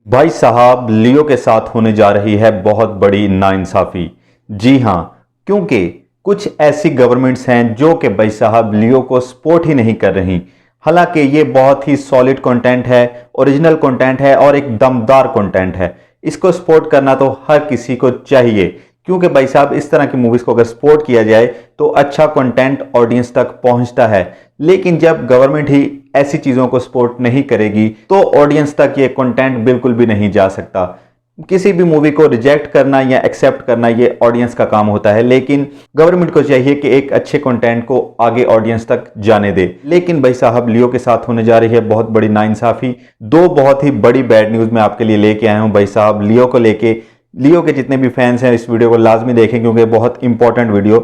भाई साहब, लियो के साथ होने जा रही है बहुत बड़ी नाइंसाफी। जी हां, क्योंकि कुछ ऐसी गवर्नमेंट्स हैं जो कि भाई साहब लियो को सपोर्ट ही नहीं कर रही। हालांकि ये बहुत ही सॉलिड कंटेंट है, ओरिजिनल कंटेंट है और एक दमदार कंटेंट है। इसको सपोर्ट करना तो हर किसी को चाहिए, क्योंकि भाई साहब इस तरह की मूवीज को अगर सपोर्ट किया जाए तो अच्छा कंटेंट ऑडियंस तक पहुंचता है। लेकिन जब गवर्नमेंट ही ऐसी चीजों को सपोर्ट नहीं करेगी तो ऑडियंस तक ये कंटेंट बिल्कुल भी नहीं जा सकता। किसी भी मूवी को रिजेक्ट करना या एक्सेप्ट करना ये ऑडियंस का काम होता है, लेकिन गवर्नमेंट को चाहिए कि एक अच्छे कंटेंट को आगे ऑडियंस तक जाने दे। लेकिन भाई साहब लियो के साथ होने जा रही है बहुत बड़ी नाइंसाफी। दो बहुत ही बड़ी बैड न्यूज मैं आपके लिए लेके आया हूं भाई साहब लियो को लेके। लियो के जितने भी फैंस हैं इस वीडियो को लाजमी देखें, क्योंकि बहुत इंपॉर्टेंट वीडियो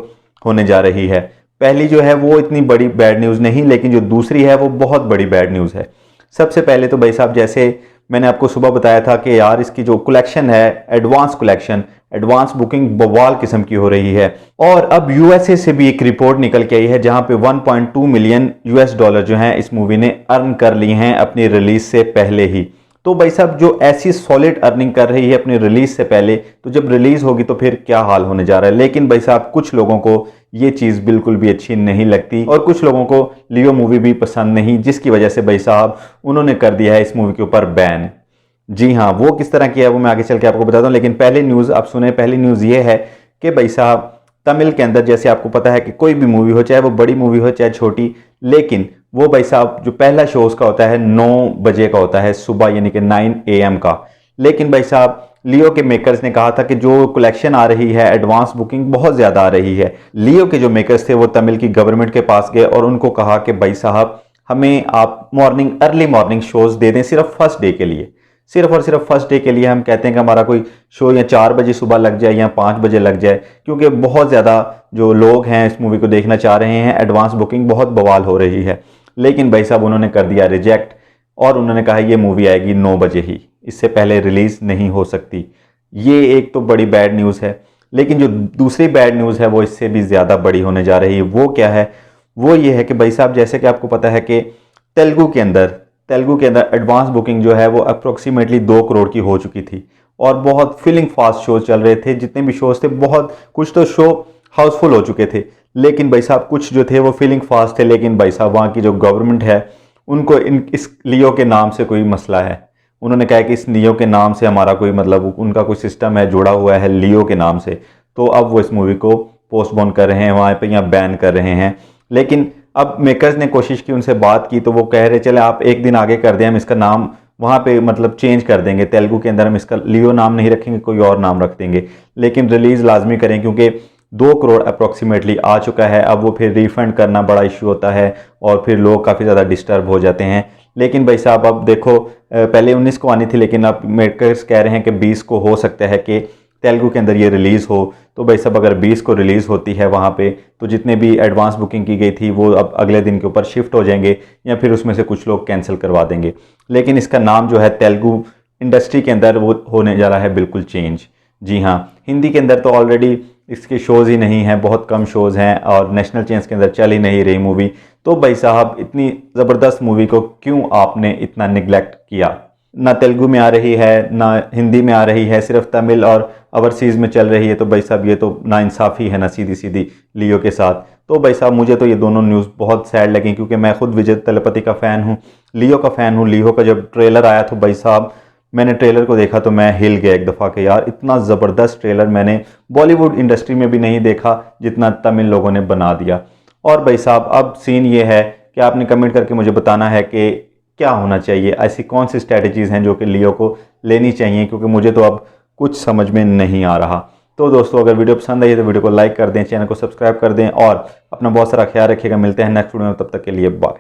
होने जा रही है। पहली जो है वो इतनी बड़ी बैड न्यूज़ नहीं, लेकिन जो दूसरी है वो बहुत बड़ी बैड न्यूज़ है। सबसे पहले तो भाई साहब, जैसे मैंने आपको सुबह बताया था कि यार इसकी जो कलेक्शन है, एडवांस बुकिंग बवाल किस्म की हो रही है। और अब यूएसए से भी एक रिपोर्ट निकल के आई है जहां पे 1.2 मिलियन यूएस डॉलर जो हैं इस मूवी ने अर्न कर ली हैं अपनी रिलीज से पहले ही। तो भाई साहब जो ऐसी सॉलिड अर्निंग कर रही है अपनी रिलीज से पहले, तो जब रिलीज होगी तो फिर क्या हाल होने जा रहा है। लेकिन भाई साहब कुछ लोगों को ये चीज बिल्कुल भी अच्छी नहीं लगती और कुछ लोगों को लियो मूवी भी पसंद नहीं, जिसकी वजह से भाई साहब उन्होंने कर दिया है इस मूवी के ऊपर बैन। जी हाँ, वो किस तरह की है वो मैं आगे चल के आपको बताता हूँ। लेकिन पहले न्यूज आप सुने। पहली न्यूज ये है कि भाई साहब तमिल के अंदर, जैसे आपको पता है कि कोई भी मूवी हो, चाहे वो बड़ी मूवी हो चाहे छोटी, लेकिन वो भाई साहब जो पहला शो उसका होता है 9 बजे का होता है सुबह, यानी कि 9 AM का। लेकिन भाई साहब लियो के मेकर्स ने कहा था कि जो कलेक्शन आ रही है, एडवांस बुकिंग बहुत ज़्यादा आ रही है। लियो के जो मेकर्स थे वो तमिल की गवर्नमेंट के पास गए और उनको कहा कि भाई साहब हमें आप अर्ली मॉर्निंग शोज दे दें, सिर्फ फर्स्ट डे के लिए, सिर्फ और सिर्फ फर्स्ट डे के लिए। हम कहते हैं कि हमारा कोई शो या 4 बजे सुबह लग जाए या 5 बजे लग जाए, क्योंकि बहुत ज़्यादा जो लोग हैं इस मूवी को देखना चाह रहे हैं। एडवांस बुकिंग बहुत बवाल हो रही है। लेकिन भाई साहब उन्होंने कर दिया रिजेक्ट और उन्होंने कहा ये मूवी आएगी 9 बजे ही, इससे पहले रिलीज नहीं हो सकती। ये एक तो बड़ी बैड न्यूज़ है। लेकिन जो दूसरी बैड न्यूज़ है वो इससे भी ज़्यादा बड़ी होने जा रही है। वो क्या है? वो ये है कि भाई साहब जैसे कि आपको पता है कि तेलुगु के अंदर एडवांस बुकिंग जो है वो अप्रोक्सीमेटली 2 करोड़ की हो चुकी थी और बहुत फीलिंग फास्ट शोज चल रहे थे। जितने भी शोज थे, बहुत कुछ तो शो हाउसफुल हो चुके थे, लेकिन भाई साहब कुछ जो थे वो फीलिंग फास्ट थे। लेकिन भाई साहब वहाँ की जो गवर्नमेंट है उनको इस लियो के नाम से कोई मसला है। उन्होंने कहा कि इस लियो के नाम से हमारा कोई मतलब, उनका कोई सिस्टम है जुड़ा हुआ है लियो के नाम से, तो अब वो इस मूवी को पोस्टपोन कर रहे हैं, वहाँ पे या बैन कर रहे हैं। लेकिन अब मेकर्स ने कोशिश की, उनसे बात की, तो वो कह रहे चले आप एक दिन आगे कर दें, हम इसका नाम वहाँ पे मतलब चेंज कर देंगे। तेलुगु के अंदर हम इसका लियो नाम नहीं रखेंगे, कोई और नाम रख देंगे, लेकिन रिलीज़ लाजमी करें, क्योंकि 2 करोड़ अप्रॉक्सीमेटली आ चुका है। अब वो फिर रिफंड करना बड़ा इशू होता है और फिर लोग काफ़ी ज़्यादा डिस्टर्ब हो जाते हैं। लेकिन भाई साहब अब देखो, पहले 19 को आनी थी, लेकिन अब मेकर्स कह रहे हैं कि 20 को हो सकता है कि तेलुगु के अंदर ये रिलीज़ हो। तो भाई साहब अगर 20 को रिलीज़ होती है वहाँ पे, तो जितने भी एडवांस बुकिंग की गई थी वो अब अगले दिन के ऊपर शिफ्ट हो जाएंगे, या फिर उसमें से कुछ लोग कैंसिल करवा देंगे। लेकिन इसका नाम जो है तेलुगु इंडस्ट्री के अंदर वो होने जा रहा है बिल्कुल चेंज। जी हाँ, हिंदी के अंदर तो ऑलरेडी इसके शोज़ ही नहीं हैं, बहुत कम शोज़ हैं और नेशनल चैनल्स के अंदर चल ही नहीं रही मूवी। तो भाई साहब इतनी ज़बरदस्त मूवी को क्यों आपने इतना निगलेक्ट किया? ना तेलुगु में आ रही है, ना हिंदी में आ रही है, सिर्फ तमिल और ओवरसीज़ में चल रही है। तो भाई साहब ये तो नाइंसाफ़ी है ना सीधी सीधी लियो के साथ। तो भाई साहब मुझे तो ये दोनों न्यूज़ बहुत सैड लगी, क्योंकि मैं खुद विजय तलपति का फ़ैन हूँ, लियो का फ़ैन हूँ। लियो का जब ट्रेलर आया तो भाई साहब मैंने ट्रेलर को देखा तो मैं हिल गया एक दफ़ा के यार, इतना ज़बरदस्त ट्रेलर मैंने बॉलीवुड इंडस्ट्री में भी नहीं देखा जितना तमिल लोगों ने बना दिया। और भाई साहब अब सीन ये है कि आपने कमेंट करके मुझे बताना है कि क्या होना चाहिए, ऐसी कौन सी स्ट्रैटेजीज़ हैं जो कि लियो को लेनी चाहिए, क्योंकि मुझे तो अब कुछ समझ में नहीं आ रहा। तो दोस्तों अगर वीडियो पसंद आई तो वीडियो को लाइक कर दें, चैनल को सब्सक्राइब कर दें और अपना बहुत सारा ख्याल रखिएगा। मिलते हैं नेक्स्ट वीडियो में, तब तक के लिए बाय।